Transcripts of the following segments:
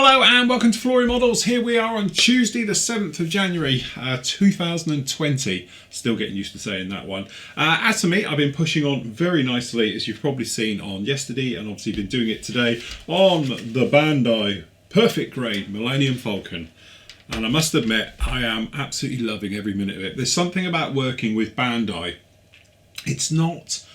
Hello and welcome to Flory Models. Here we are on Tuesday the 7th of January 2020. Still getting used to saying that one. As for me, I've been pushing on very nicely, as you've probably seen on yesterday, and obviously been doing it today on the Bandai Perfect Grade Millennium Falcon. And I must admit, I am absolutely loving every minute of it. There's something about working with Bandai. It's not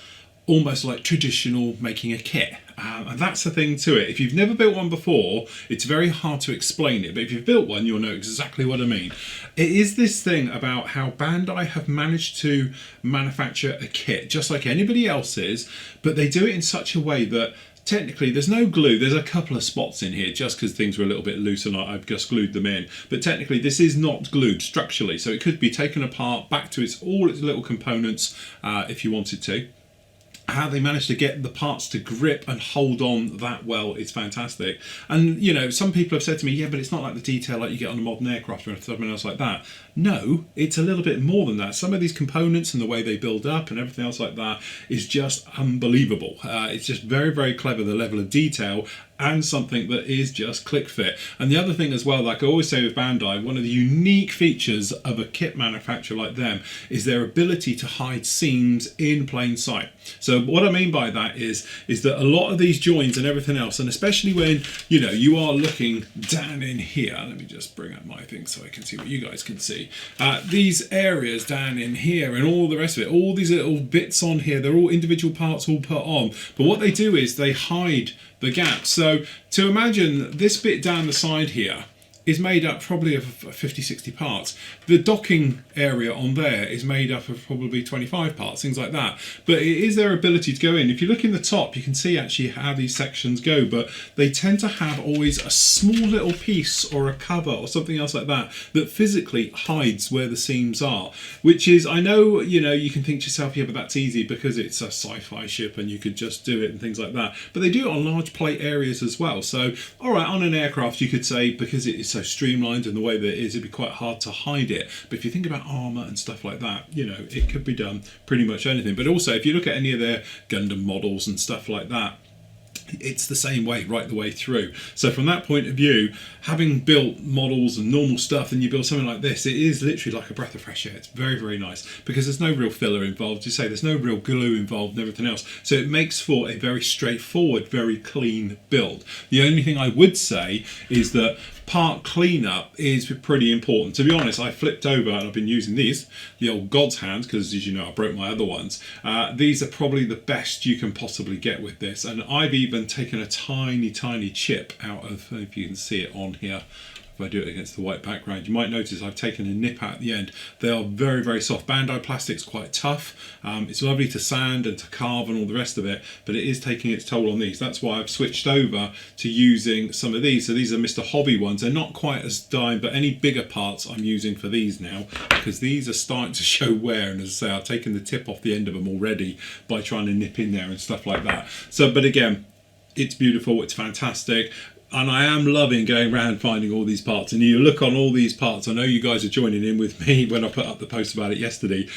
almost like traditional making a kit. And that's the thing to it. If you've never built one before, it's very hard to explain it. But if you've built one, you'll know exactly what I mean. It is this thing about how Bandai have managed to manufacture a kit just like anybody else's, but they do it in such a way that technically there's no glue. There's a couple of spots in here just because things were a little bit loose and I've just glued them in. But technically this is not glued structurally. So it could be taken apart back to all its little components if you wanted to. How they managed to get the parts to grip and hold on that well is fantastic. And you know, some people have said to me, yeah, but it's not like the detail like you get on a modern aircraft or something else like that. No, it's a little bit more than that. Some of these components and the way they build up and everything else like that is just unbelievable. It's just very, very clever, the level of detail, and something that is just click fit. And the other thing as well, like I always say with Bandai, one of the unique features of a kit manufacturer like them is their ability to hide seams in plain sight. So what I mean by that is that a lot of these joins and everything else, and especially when you are looking down in here, let me just bring up my thing so I can see what you guys can see. These areas down in here and all the rest of it, all these little bits on here, they're all individual parts all put on. But what they do is they hide the gaps. So to imagine this bit down the side here is made up probably of 50-60 parts. The docking area on there is made up of probably 25 parts, things like that. But it is their ability to go in. If you look in the top, you can see actually how these sections go, but they tend to have always a small little piece or a cover or something else like that that physically hides where the seams are, which is, I know, you can think to yourself, yeah, but that's easy because it's a sci-fi ship and you could just do it and things like that. But they do it on large plate areas as well. So, all right, on an aircraft, you could say, because it is so streamlined and the way that it is, it'd be quite hard to hide it. But if you think about armour and stuff like that, it could be done pretty much anything. But also, if you look at any of their Gundam models and stuff like that, it's the same way right the way through. So from that point of view, having built models and normal stuff and you build something like this, it is literally like a breath of fresh air. It's very, very nice because there's no real filler involved. You say there's no real glue involved and everything else. So it makes for a very straightforward, very clean build. The only thing I would say is that part cleanup is pretty important. To be honest, I flipped over and I've been using these, the old God's hands, because as you know, I broke my other ones. These are probably the best you can possibly get with this. And I've even taken a tiny, tiny chip out of, if you can see it on here, if I do it against the white background, you might notice I've taken a nip out at the end. They are very, very soft. Bandai plastic's quite tough. It's lovely to sand and to carve and all the rest of it, but it is taking its toll on these. That's why I've switched over to using some of these. So these are Mr. Hobby ones. They're not quite as dime, but any bigger parts I'm using for these now, because these are starting to show wear. And as I say, I've taken the tip off the end of them already by trying to nip in there and stuff like that. So, but again, it's beautiful, it's fantastic. And I am loving going around finding all these parts. And you look on all these parts, I know you guys are joining in with me when I put up the post about it yesterday,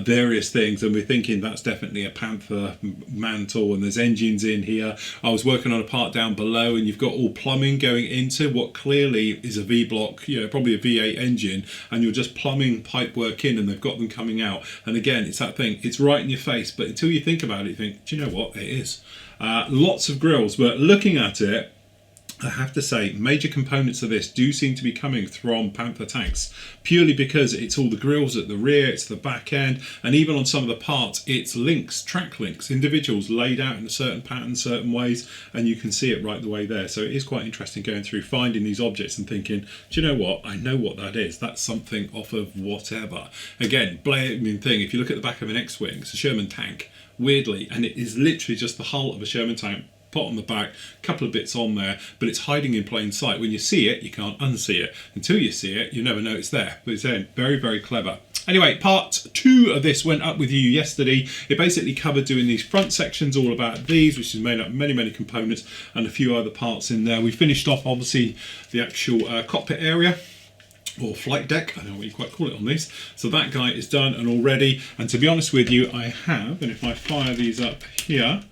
various things, and we're thinking that's definitely a Panther mantle, and there's engines in here. I was working on a part down below and you've got all plumbing going into what clearly is a V-block, probably a V8 engine, and you're just plumbing pipe work in and they've got them coming out. And again, it's that thing, it's right in your face, but until you think about it, you think, do you know what, it is. Lots of grills, but looking at it, I have to say, major components of this do seem to be coming from Panther tanks, purely because it's all the grills at the rear, it's the back end, and even on some of the parts, it's links, track links, individuals laid out in a certain pattern, certain ways, and you can see it right the way there. So it is quite interesting going through, finding these objects and thinking, do you know what, I know what that is. That's something off of whatever. Again, blaming thing, if you look at the back of an X-Wing, it's a Sherman tank, weirdly, and it is literally just the hull of a Sherman tank, pot on the back, a couple of bits on there, but it's hiding in plain sight. When you see it, you can't unsee it. Until you see it, you never know it's there. But it's there. Very, very clever. Anyway, part 2 of this went up with you yesterday. It basically covered doing these front sections all about these, which is made up of many, many components and a few other parts in there. We finished off, obviously, the actual cockpit area, or flight deck, I don't know what you quite call it on these. So that guy is done and all ready. And to be honest with you, I have, and if I fire these up here,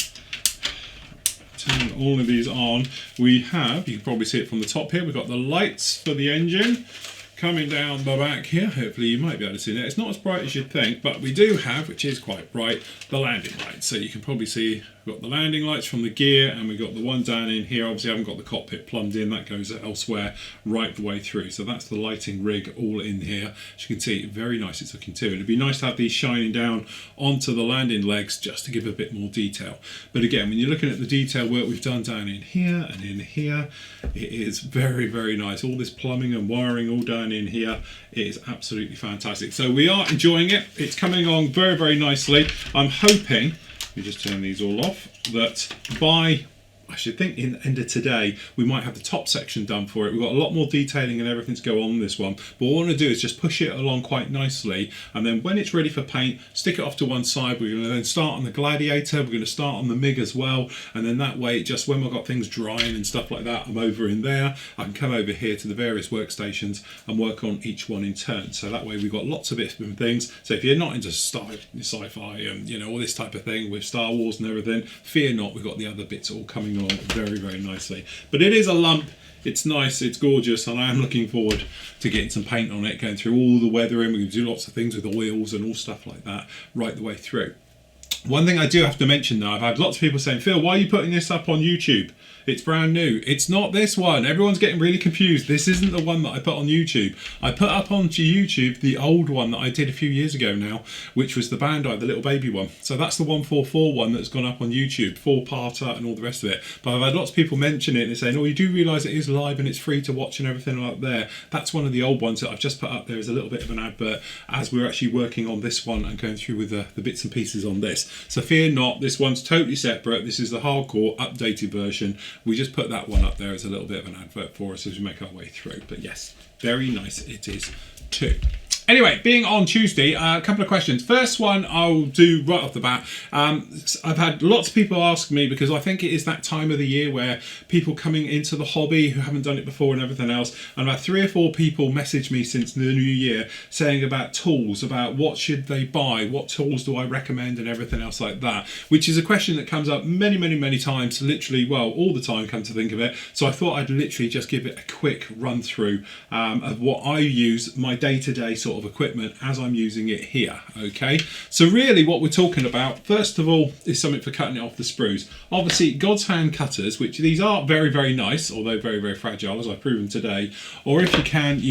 turn all of these on, we have, you can probably see it from the top here, we've got the lights for the engine coming down the back here. Hopefully you might be able to see that. It's not as bright as you'd think, but we do have, which is quite bright, the landing lights. So you can probably see we've got the landing lights from the gear, and we've got the one down in here. Obviously I haven't got the cockpit plumbed in, that goes elsewhere right the way through. So that's the lighting rig all in here. As you can see, very nice it's looking too. And it'd be nice to have these shining down onto the landing legs just to give a bit more detail. But again, when you're looking at the detail work we've done down in here and in here, it is very, very nice. All this plumbing and wiring all down in here, it is absolutely fantastic. So we are enjoying it. It's coming along very, very nicely. I'm hoping, let me just turn these all off, that by, I should think in the end of today, we might have the top section done for it. We've got a lot more detailing and everything to go on this one. But what I want to do is just push it along quite nicely. And then when it's ready for paint, stick it off to one side. We're going to then start on the Gladiator. We're going to start on the MiG as well. And then that way, just when we've got things drying and stuff like that, I'm over in there. I can come over here to the various workstations and work on each one in turn. So that way we've got lots of different things. So if you're not into sci-fi and, you know, all this type of thing with Star Wars and everything, fear not, we've got the other bits all coming on very, very nicely. But it is a lump, it's nice, it's gorgeous, and I am looking forward to getting some paint on it, going through all the weathering. We can do lots of things with oils and all stuff like that right the way through. One thing I do have to mention though, I've had lots of people saying, Phil, why are you putting this up on YouTube? It's brand new. It's not this one. Everyone's getting really confused. This isn't the one that I put on YouTube. I put up onto YouTube the old one that I did a few years ago now, which was the Bandai, the little baby one. So that's the 144 one that's gone up on YouTube, 4-parter and all the rest of it. But I've had lots of people mention it and saying, oh, you do realise it is live and it's free to watch and everything like there. That's one of the old ones that I've just put up there as a little bit of an advert as we're actually working on this one and going through with the bits and pieces on this. So fear not, this one's totally separate. This is the hardcore updated version. We just put that one up there as a little bit of an advert for us as we make our way through. But yes, very nice it is too. Anyway, being on Tuesday, a couple of questions. First one I'll do right off the bat. I've had lots of people ask me, because I think it is that time of the year where people coming into the hobby who haven't done it before and everything else. And about 3 or 4 people messaged me since the new year saying about tools, about what should they buy, what tools do I recommend and everything else like that, which is a question that comes up many, many, many times, literally, well, all the time, come to think of it. So I thought I'd literally just give it a quick run through of what I use, my day-to-day sort of equipment as I'm using it here. Okay, so really what we're talking about first of all is something for cutting it off the sprues. Obviously God's hand cutters, which these are very, very nice, although very, very fragile, as I've proven today. Or if you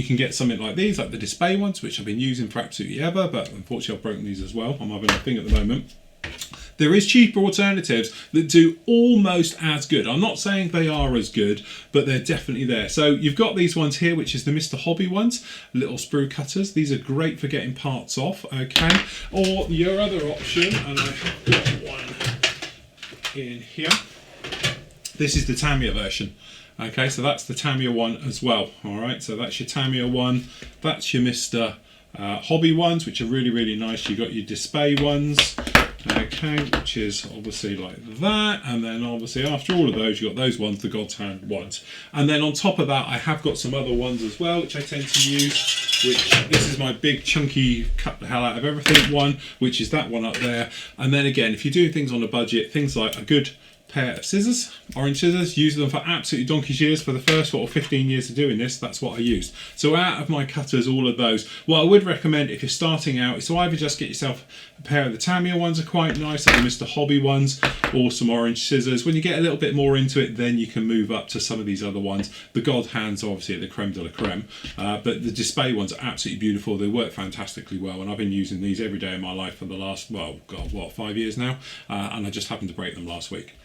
can get something like these, like the display ones, which I've been using for absolutely ever, but unfortunately I've broken these as well. I'm having a thing at the moment. There is cheaper alternatives that do almost as good. I'm not saying they are as good, but they're definitely there. So you've got these ones here, which is the Mr. Hobby ones, little sprue cutters. These are great for getting parts off, okay? Or your other option, and I have got one in here. This is the Tamiya version. Okay, so that's the Tamiya one as well. All right, so that's your Tamiya one. That's your Mr. Hobby ones, which are really, really nice. You've got your display ones. Okay, which is obviously like that, and then obviously after all of those you've got those ones, the God's Hand ones, and then on top of that I have got some other ones as well which I tend to use, which this is my big chunky cut the hell out of everything one, which is that one up there. And then again, if you're doing things on a budget, things like a good pair of scissors, orange scissors, used them for absolutely donkey's years. For the first sort of 15 years of doing this, that's what I used. So out of my cutters, all of those, what I would recommend if you're starting out is to either just get yourself a pair of the Tamiya ones, are quite nice, like the Mr. Hobby ones, or some orange scissors. When you get a little bit more into it, then you can move up to some of these other ones. The God Hands obviously are the creme de la creme, but the display ones are absolutely beautiful. They work fantastically well, and I've been using these every day of my life for the last, well, God, what, 5 years now, and I just happened to break them last week.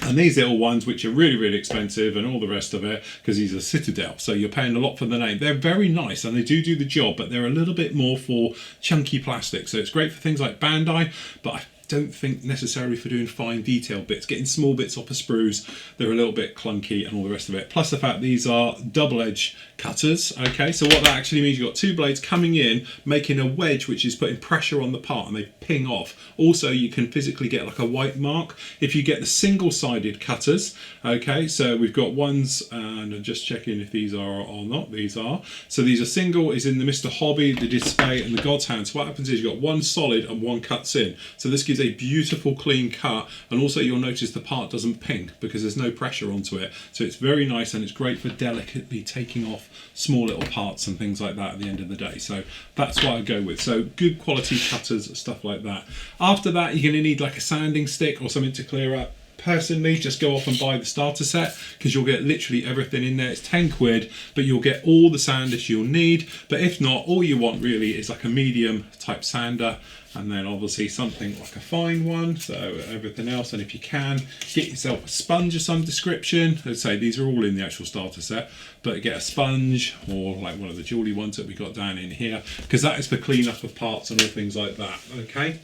And these little ones, which are really, really expensive and all the rest of it, because these are Citadel, so you're paying a lot for the name. They're very nice and they do the job, but they're a little bit more for chunky plastic. So it's great for things like Bandai, but I don't think necessarily for doing fine detail bits. Getting small bits off of sprues, they're a little bit clunky and all the rest of it. Plus the fact these are double edge cutters, okay? So what that actually means, you've got 2 blades coming in, making a wedge, which is putting pressure on the part and they ping off. Also, you can physically get like a white mark if you get the single-sided cutters, okay? So we've got ones, and I'm just checking if these are or not. These are. So these are single, is in the Mr. Hobby, the display, and the God's Hand. So what happens is you've got one solid and one cuts in. So this gives gives a beautiful clean cut, and also you'll notice the part doesn't ping because there's no pressure onto it. So it's very nice, and it's great for delicately taking off small little parts and things like that at the end of the day. So that's what I go with. So good quality cutters, stuff like that. After that, you're going to need like a sanding stick or something to clear up. Personally, just go off and buy the starter set because you'll get literally everything in there. It's 10 quid, but you'll get all the sanders you'll need. But if not, all you want really is like a medium type sander, and then obviously something like a fine one, so everything else. And if you can, get yourself a sponge of some description. Let's say these are all in the actual starter set, but get a sponge or like one of the jewelry ones that we got down in here, because that is for cleanup of parts and all things like that. Okay,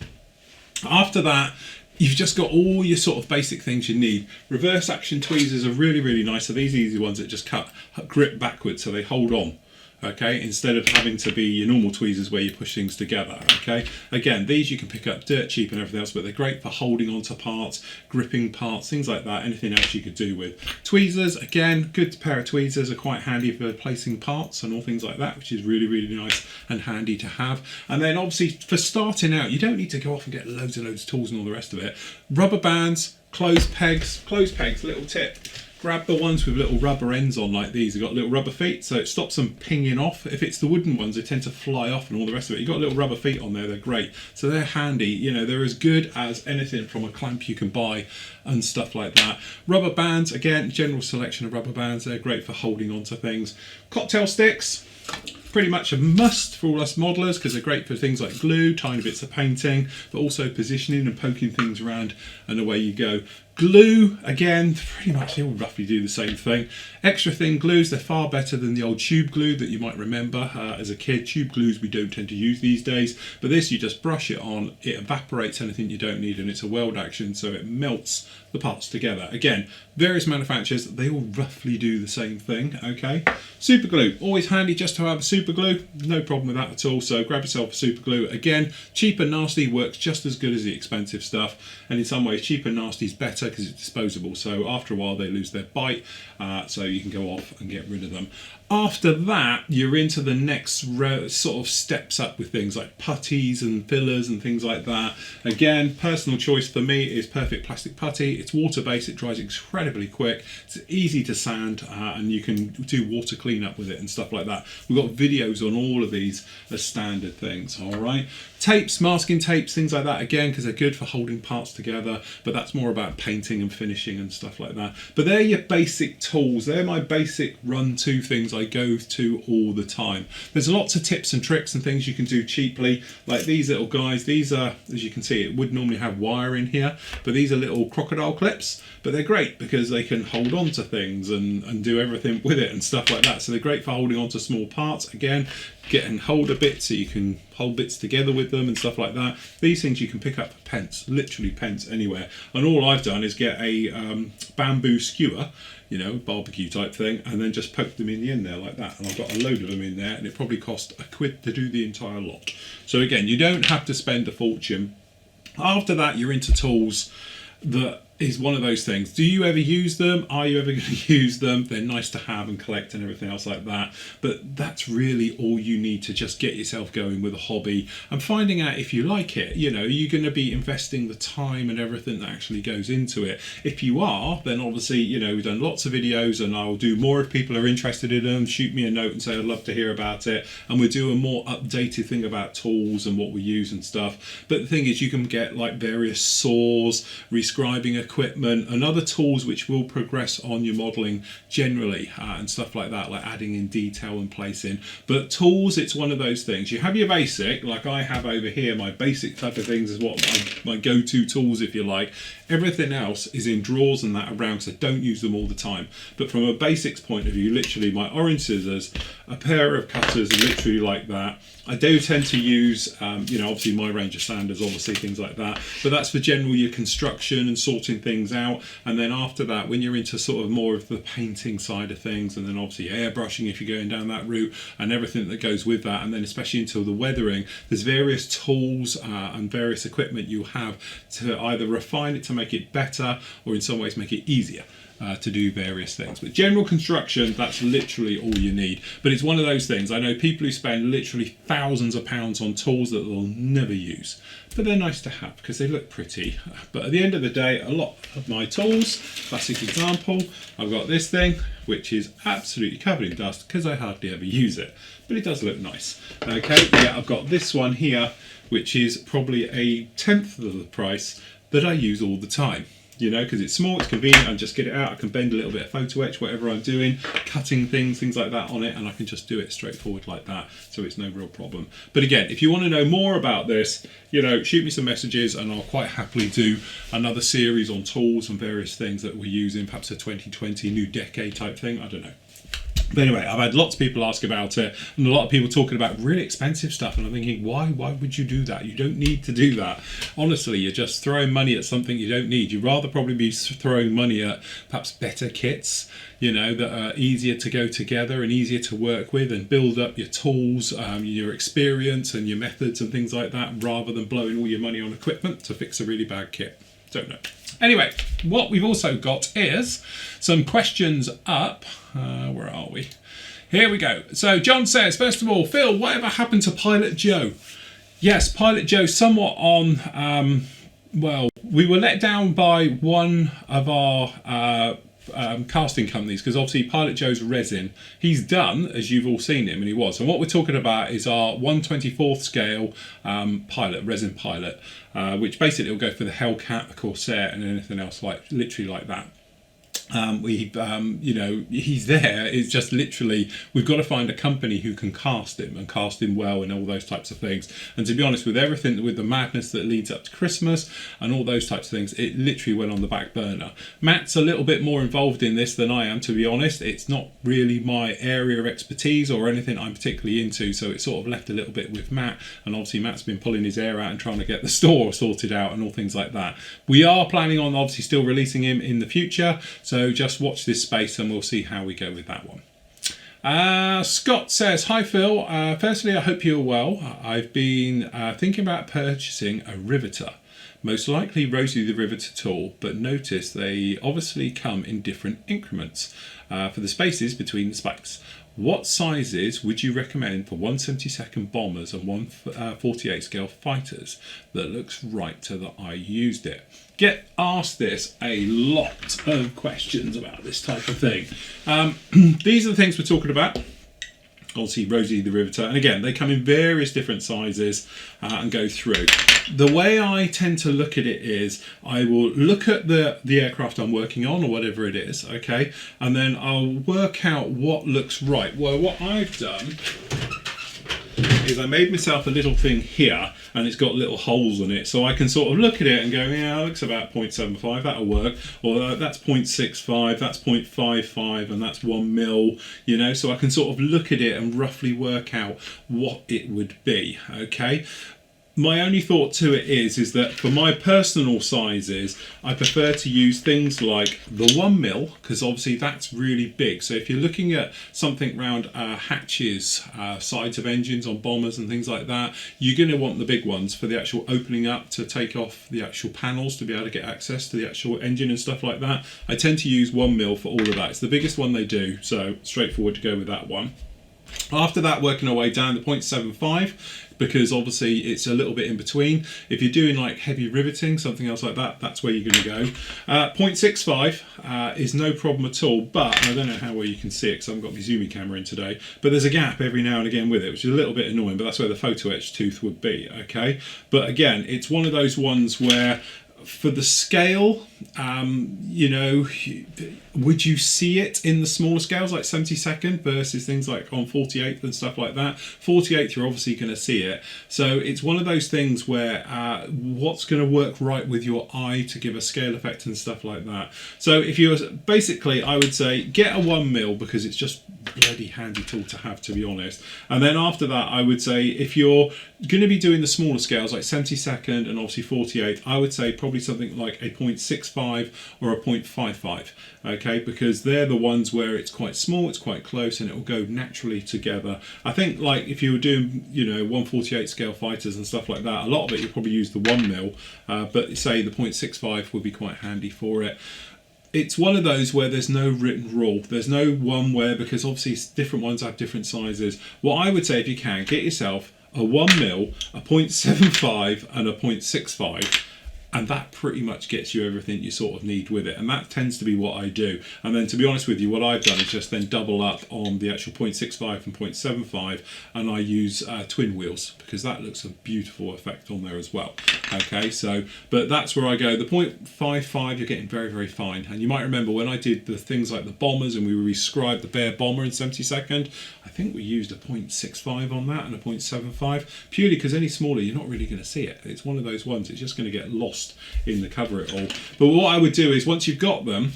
after that, you've just got all your sort of basic things you need. Reverse action tweezers are really, really nice. So these are easy ones that just grip backwards so they hold on. Okay, instead of having to be your normal tweezers where you push things together. Okay, again, these you can pick up dirt cheap and everything else, but they're great for holding onto parts, gripping parts, things like that. Anything else you could do with tweezers. Again, good pair of tweezers are quite handy for placing parts and all things like that, which is really, really nice and handy to have. And then obviously for starting out, you don't need to go off and get loads and loads of tools and all the rest of it. Rubber bands, clothes pegs, little tip. Grab the ones with little rubber ends on like these. They've got little rubber feet, so it stops them pinging off. If it's the wooden ones, they tend to fly off and all the rest of it. You've got little rubber feet on there, they're great. So they're handy, you know, they're as good as anything from a clamp you can buy and stuff like that. Rubber bands, again, general selection of rubber bands. They're great for holding onto things. Cocktail sticks, pretty much a must for all us modelers because they're great for things like glue, tiny bits of painting, but also positioning and poking things around, and away you go. Glue, again, pretty much they all roughly do the same thing. Extra thin glues, they're far better than the old tube glue that you might remember as a kid. Tube glues we don't tend to use these days, but this you just brush it on, it evaporates anything you don't need, and it's a weld action, so it melts the parts together. Again, various manufacturers, they all roughly do the same thing. Okay, super glue, always handy just to have a super glue, no problem with that at all. So grab yourself a super glue. Again, cheap and nasty works just as good as the expensive stuff, and in some ways cheap and nasty is better because it's disposable, so after a while they lose their bite, so you can go off and get rid of them. After that, you're into the next sort of steps up with things like putties and fillers and things like that. Again, personal choice for me is Perfect Plastic Putty. It's water-based, it dries incredibly quick, it's easy to sand, and you can do water cleanup with it and stuff like that. We've got videos on all of these as standard things, all right? Tapes, masking tapes, things like that, again, because they're good for holding parts together, but that's more about painting and finishing and stuff like that. But they're your basic tools. They're my basic run-to things I go to all the time. There's lots of tips and tricks and things you can do cheaply, like these little guys. These are, as you can see, it would normally have wire in here, but these are little crocodile clips, but they're great because they can hold on to things and do everything with it and stuff like that. So they're great for holding on to small parts. Again, get and hold a bit so you can hold bits together with them and stuff like that. These things you can pick up for pence, literally pence anywhere. And all I've done is get a bamboo skewer, you know, barbecue type thing, and then just poke them in the end there like that. And I've got a load of them in there, and it probably cost £1 to do the entire lot. So again, you don't have to spend a fortune. After that, you're into tools. That is one of those things. Do you ever use them? Are you ever going to use them? They're nice to have and collect and everything else like that, but that's really all you need to just get yourself going with a hobby and finding out if you like it. You know, you're going to be investing the time and everything that actually goes into it. If you are, then obviously, you know, we've done lots of videos, and I'll do more if people are interested in them. Shoot me a note and say I'd love to hear about it, and we'll do a more updated thing about tools and what we use and stuff. But the thing is, you can get like various saws, rescribing equipment, and other tools which will progress on your modelling generally, and stuff like that, like adding in detail and placing. But tools, it's one of those things. You have your basic, like I have over here, my basic type of things is what my go-to tools, if you like. Everything else is in drawers and that around, because I don't use them all the time. But from a basics point of view, literally my orange scissors, a pair of cutters, literally like that. I do tend to use, you know, obviously my range of sanders, obviously things like that, but that's for general your construction and sorting things out. And then after that, when you're into sort of more of the painting side of things, and then obviously airbrushing if you're going down that route and everything that goes with that, and then especially into the weathering, there's various tools and various equipment you have to either refine it to make it better or in some ways make it easier. to do various things. But general construction, that's literally all you need. But it's one of those things, I know people who spend literally thousands of pounds on tools that they'll never use, but they're nice to have because they look pretty. But at the end of the day, a lot of my tools, classic example, I've got this thing which is absolutely covered in dust because I hardly ever use it, but it does look nice. Okay, yeah, I've got this one here which is probably a tenth of the price that I use all the time. You know, because it's small, it's convenient, I just get it out, I can bend a little bit of photo etch, whatever I'm doing, cutting things like that on it, and I can just do it straightforward like that, so it's no real problem. But again, if you want to know more about this, you know, shoot me some messages and I'll quite happily do another series on tools and various things that we're using, perhaps a 2020 new decade type thing, I don't know. But anyway, I've had lots of people ask about it, and a lot of people talking about really expensive stuff, and I'm thinking, why would you do that? You don't need to do that. Honestly, you're just throwing money at something you don't need. You'd rather probably be throwing money at perhaps better kits, you know, that are easier to go together and easier to work with and build up your tools, your experience and your methods and things like that, rather than blowing all your money on equipment to fix a really bad kit. Don't know. Anyway, what we've also got is some questions up. Where are we? Here we go. So John says, first of all, Phil, whatever happened to Pilot Joe? Yes, Pilot Joe somewhat on, well, we were let down by one of our casting companies, because obviously Pilot Joe's resin, he's done, as you've all seen him, and he was. And what we're talking about is our 1/24th scale pilot, resin pilot, which basically will go for the Hellcat, the Corsair, and anything else like literally like that. You know, he's there. It's just literally, we've got to find a company who can cast him and cast him well and all those types of things. And to be honest, with everything, with the madness that leads up to Christmas and all those types of things, it literally went on the back burner. Matt's a little bit more involved in this than I am, to be honest. It's not really my area of expertise or anything I'm particularly into, so it's sort of left a little bit with Matt. And obviously Matt's been pulling his hair out and trying to get the store sorted out and all things like that. We are planning on obviously still releasing him in the future, so just watch this space and we'll see how we go with that one. Scott says, hi Phil, firstly I hope you're well. I've been thinking about purchasing a riveter, most likely Rosie the Riveter tool, but notice they obviously come in different increments for the spaces between the spikes. What sizes would you recommend for 1/72 bombers and 1/48 scale fighters that looks right to that I used it? Get asked this a lot of questions about this type of thing. These are the things we're talking about. Obviously Rosie the Riveter, and again they come in various different sizes and go through. The way I tend to look at it is I will look at the aircraft I'm working on or whatever it is, okay, and then I'll work out what looks right. Well, what I've done is I made myself a little thing here, and it's got little holes in it, so I can sort of look at it and go, yeah, it looks about 0.75, that'll work, or that's 0.65, that's 0.55, and that's 1 mil, you know, so I can sort of look at it and roughly work out what it would be, okay? My only thought to it is that for my personal sizes, I prefer to use things like the 1 mil, because obviously that's really big. So if you're looking at something around hatches, sides of engines on bombers and things like that, you're going to want the big ones for the actual opening up to take off the actual panels to be able to get access to the actual engine and stuff like that. I tend to use 1 mil for all of that. It's the biggest one they do, so straightforward to go with that one. After that, working our way down to 0.75, because obviously it's a little bit in between. If you're doing like heavy riveting, something else like that, that's where you're going to go. 0.65 is no problem at all, but I don't know how well you can see it because I haven't got my zooming camera in today, but there's a gap every now and again with it, which is a little bit annoying, but that's where the photo etch tooth would be, okay? But again, it's one of those ones where for the scale, you know, would you see it in the smaller scales like 72nd versus things like on 48th and stuff like that? 48th, you're obviously going to see it. So it's one of those things where what's going to work right with your eye to give a scale effect and stuff like that. So if you're basically, I would say get a 1 mil because it's just bloody handy tool to have, to be honest. And then after that, I would say if you're going to be doing the smaller scales like 72nd and obviously 48th, I would say probably something like a 0.65 or a 0.55, okay, because they're the ones where it's quite small, it's quite close, and it will go naturally together. I think like if you were doing, you know, 1/48 scale fighters and stuff like that, a lot of it you'll probably use the 1 mil, but say the 0.65 would be quite handy for it. it's one of those where there's no written rule. There's no one where, because obviously different ones have different sizes. What I would say, if you can, get yourself a 1mm, a 0.75 and a 0.65, and that pretty much gets you everything you sort of need with it. And that tends to be what I do. And then, to be honest with you, what I've done is just then double up on the actual 0.65 and 0.75, and I use twin wheels, because that looks a beautiful effect on there as well. Okay, so, but that's where I go. The 0.55, you're getting very, very fine. And you might remember when I did the things like the bombers and we rescribed the Bear bomber in 72nd, I think we used a 0.65 on that and a 0.75, purely because any smaller, you're not really going to see it. It's one of those ones, it's just going to get lost in the cover it all. But what I would do is, once you've got them,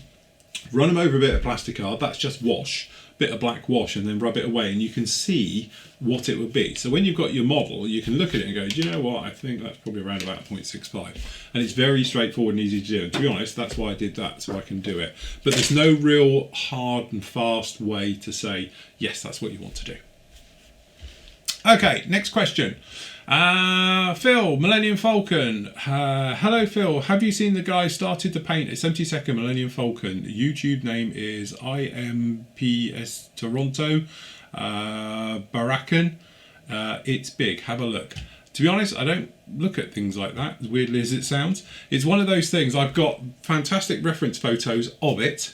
run them over a bit of plastic card, that's just wash, bit of black wash, and then rub it away, and you can see what it would be. So when you've got your model, you can look at it and go, do you know what, I think that's probably around about 0.65. And it's very straightforward and easy to do. And to be honest, that's why I did that, so I can do it. But there's no real hard and fast way to say, yes, that's what you want to do. Okay, next question. Phil, Millennium Falcon. Hello Phil, have you seen the guy started to paint a 72nd Millennium Falcon? YouTube name is IMPS Toronto Barakan. It's big, have a look. To be honest, I don't look at things like that, as weirdly as it sounds. It's one of those things, I've got fantastic reference photos of it,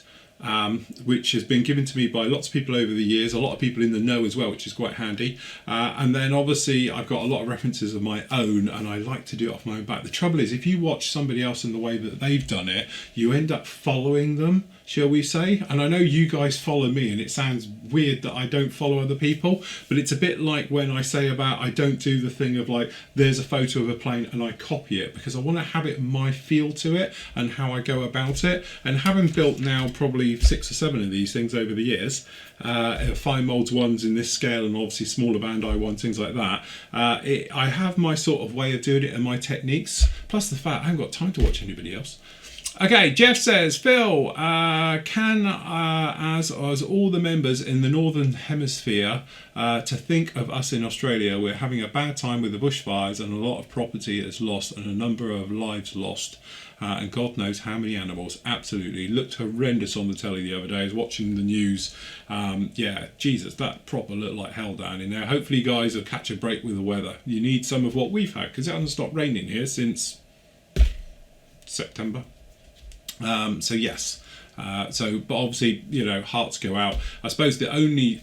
which has been given to me by lots of people over the years, a lot of people in the know as well, which is quite handy. And then obviously I've got a lot of references of my own, and I like to do it off my own back. The trouble is, if you watch somebody else in the way that they've done it, you end up following them, shall we say. And I know you guys follow me, and it sounds weird that I don't follow other people, but it's a bit like when I say about I don't do the thing of like, there's a photo of a plane and I copy it, because I want to have it my feel to it and how I go about it. And having built now probably 6 or 7 of these things over the years, fine molds ones in this scale, and obviously smaller Bandai ones, things like that, I have my sort of way of doing it and my techniques, plus the fact I haven't got time to watch anybody else. Okay, Jeff says, Phil, can as all the members in the Northern Hemisphere to think of us in Australia, we're having a bad time with the bushfires and a lot of property is lost and a number of lives lost. And God knows how many animals. Absolutely. Looked horrendous on the telly the other day. I was watching the news. Yeah, Jesus, that proper looked like hell down in there. Hopefully you guys will catch a break with the weather. You need some of what we've had, because it hasn't stopped raining here since September. So yes, but obviously, you know, hearts go out. I suppose the only,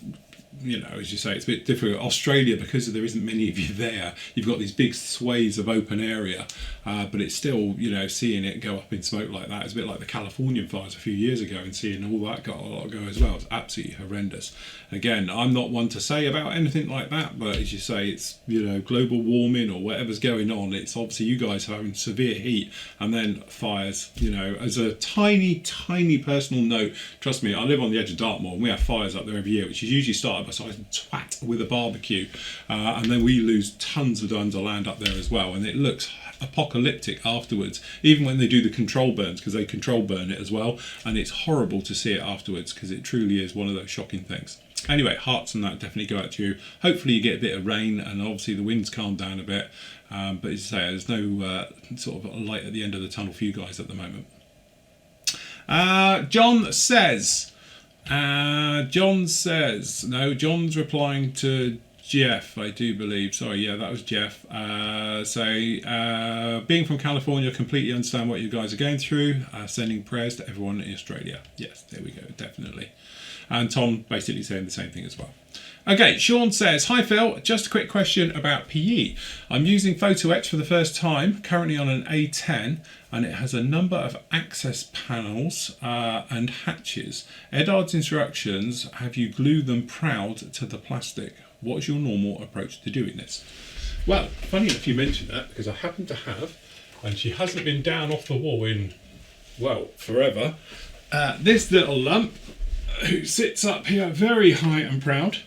you know, as you say, it's a bit different. Australia, because there isn't many of you there, you've got these big swathes of open area, but it's still, you know, seeing it go up in smoke like that, it's a bit like the Californian fires a few years ago, and seeing all that got a lot go as well. It's absolutely horrendous. Again, I'm not one to say about anything like that, but as you say, it's, you know, global warming or whatever's going on. It's obviously you guys are having severe heat and then fires. You know, as a tiny personal note, trust me, I live on the edge of Dartmoor and we have fires up there every year, which is usually started by some twat with a barbecue, and then we lose tons of land up there as well, and it looks apocalyptic afterwards, even when they do the control burns, because they control burn it as well, and it's horrible to see it afterwards, because it truly is one of those shocking things. Anyway, hearts and that definitely go out to you. Hopefully you get a bit of rain and obviously the winds calm down a bit, but as I say, there's no sort of light at the end of the tunnel for you guys at the moment. John says, no, John's replying to Jeff, I do believe. Sorry, yeah, that was Jeff. Being from California, completely understand what you guys are going through. Sending prayers to everyone in Australia. Yes, there we go, definitely. And Tom basically saying the same thing as well. Okay, Sean says, hi Phil, just a quick question about PE. I'm using photo-etch for the first time, currently on an A10, and it has a number of access panels and hatches. Edard's instructions have you glue them proud to the plastic. What is your normal approach to doing this? Well, funny enough you mentioned that, because I happen to have, and she hasn't been down off the wall in, well, forever, this little lump who sits up here very high and proud.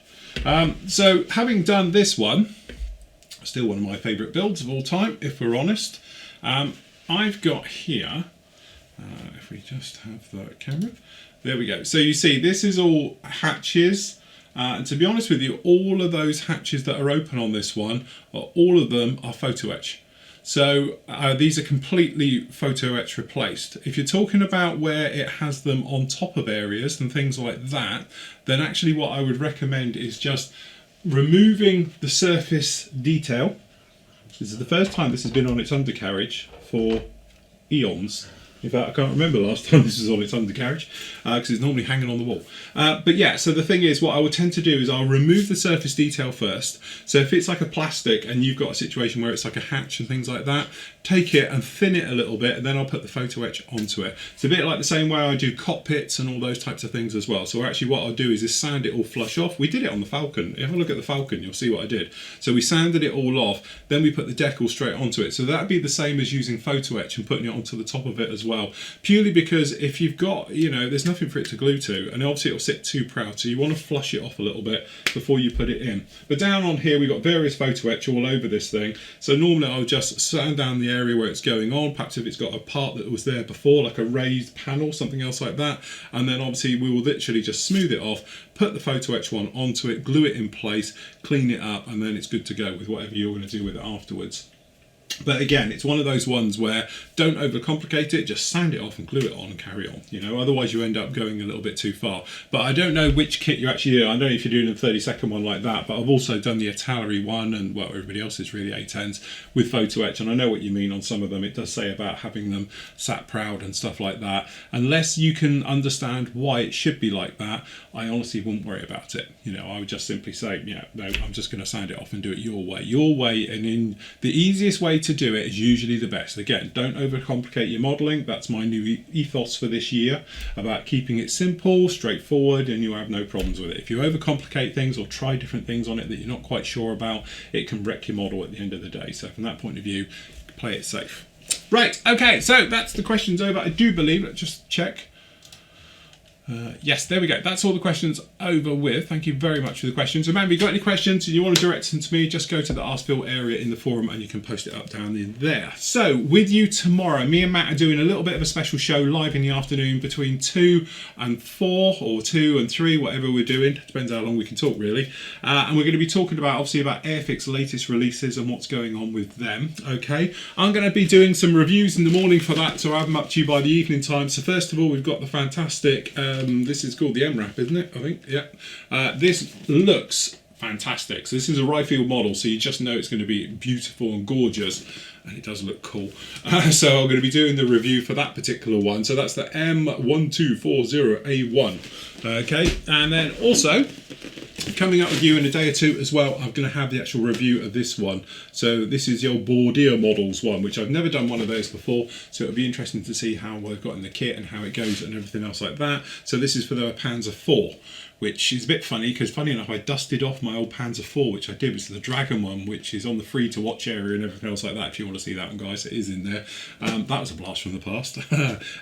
So having done this one, still one of my favourite builds of all time, if we're honest, I've got here, if we just have the camera, there we go. So you see this is all hatches, and to be honest with you, all of those hatches that are open on this one, all of them are photo etch. So these are completely photo etch replaced. If you're talking about where it has them on top of areas and things like that, then actually what I would recommend is just removing the surface detail. This is the first time this has been on its undercarriage for eons. In fact, I can't remember the last time this was on its undercarriage because it's normally hanging on the wall. But yeah, so the thing is, what I would tend to do is I'll remove the surface detail first. So if it's like a plastic and you've got a situation where it's like a hatch and things like that, take it and thin it a little bit, and then I'll put the photo etch onto it. It's a bit like the same way I do cockpits and all those types of things as well. So actually what I'll do is sand it all flush off. We did it on the Falcon. If I look at the Falcon, you'll see what I did. So we sanded it all off, then we put the decal straight onto it. So that'd be the same as using photo etch and putting it onto the top of it as well. Purely because if you've got, there's nothing for it to glue to, and obviously it'll sit too proud, so you want to flush it off a little bit before you put it in. But down on here we've got various photo etch all over this thing, so normally I'll just sand down the area where it's going on, perhaps if it's got a part that was there before, like a raised panel, something else like that, and then obviously we will literally just smooth it off, put the photo etch one onto it, glue it in place, clean it up, and then it's good to go with whatever you're going to do with it afterwards. But again, it's one of those ones where don't overcomplicate it, just sand it off and glue it on and carry on. Otherwise you end up going a little bit too far. But I don't know which kit you actually do. I don't know if you're doing a 30-second one like that, but I've also done the Atari one, and well, everybody else is really A10s with photo etch, and I know what you mean on some of them. It does say about having them sat proud and stuff like that. Unless you can understand why it should be like that, I honestly wouldn't worry about it. I would just simply say, no, I'm just going to sand it off and do it your way. And in the easiest way to do it is usually the best. Again, don't overcomplicate your modelling. That's my new ethos for this year, about keeping it simple, straightforward, and you'll have no problems with it. If you overcomplicate things or try different things on it that you're not quite sure about, it can wreck your model at the end of the day. So from that point of view, play it safe. Right, okay, so that's the questions over. I do believe, let's just check. Yes, there we go. That's all the questions over with. Thank you very much for the questions. Remember, if you've got any questions and you want to direct them to me, just go to the Ask Phil area in the forum and you can post it up down in there. So, with you tomorrow, me and Matt are doing a little bit of a special show live in the afternoon between 2 and 4 or 2 and 3, whatever we're doing. Depends how long we can talk, really. And we're going to be talking about, obviously, about Airfix's latest releases and what's going on with them. Okay. I'm going to be doing some reviews in the morning for that, so I'll have them up to you by the evening time. So, first of all, we've got the fantastic... this is called the MRAP, isn't it? I think, yeah. This looks fantastic. So this is a Ryfield model, so you just know it's going to be beautiful and gorgeous, and it does look cool. So I'm going to be doing the review for that particular one. So that's the M1240A1. Okay, and then also coming up with you in a day or two as well, I'm going to have the actual review of this one. So this is the old Bordeaux models one, which I've never done one of those before, so it'll be interesting to see how they've got in the kit and how it goes and everything else like that. So this is for the Panzer IV, which is a bit funny because, funny enough, I dusted off my old Panzer IV, which I did, which is the Dragon one, which is on the free to watch area and everything else like that. If you want to see that one, guys, it is in there. That was a blast from the past.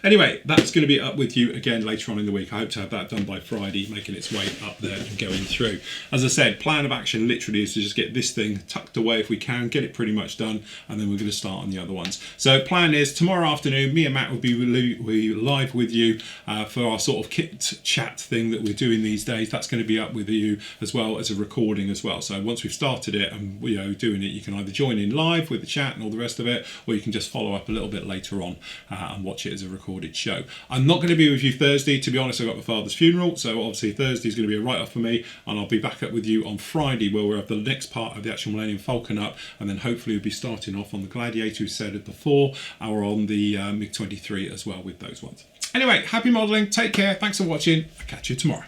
Anyway, that's going to be up with you again later on in the week. I hope to have that done by Friday, making its way up there and going through. As I said, plan of action literally is to just get this thing tucked away if we can, get it pretty much done, and then we're going to start on the other ones. So plan is tomorrow afternoon, me and Matt will be live with you for our sort of kit chat thing that we're doing these days. That's going to be up with you as well as a recording as well. So once we've started it and doing it, you can either join in live with the chat and all the rest of it, or you can just follow up a little bit later on and watch it as a recorded show. I'm not going to be with you Thursday, to be honest. I've got my father's funeral, so obviously Thursday is going to be a write-off for me, and I'll be back up with you on Friday where we'll have the next part of the actual Millennium Falcon up, and then hopefully we'll be starting off on the Gladiator, who said it before, or on the MiG-23 as well with those ones. Anyway, happy modelling, take care, thanks for watching, I'll catch you tomorrow.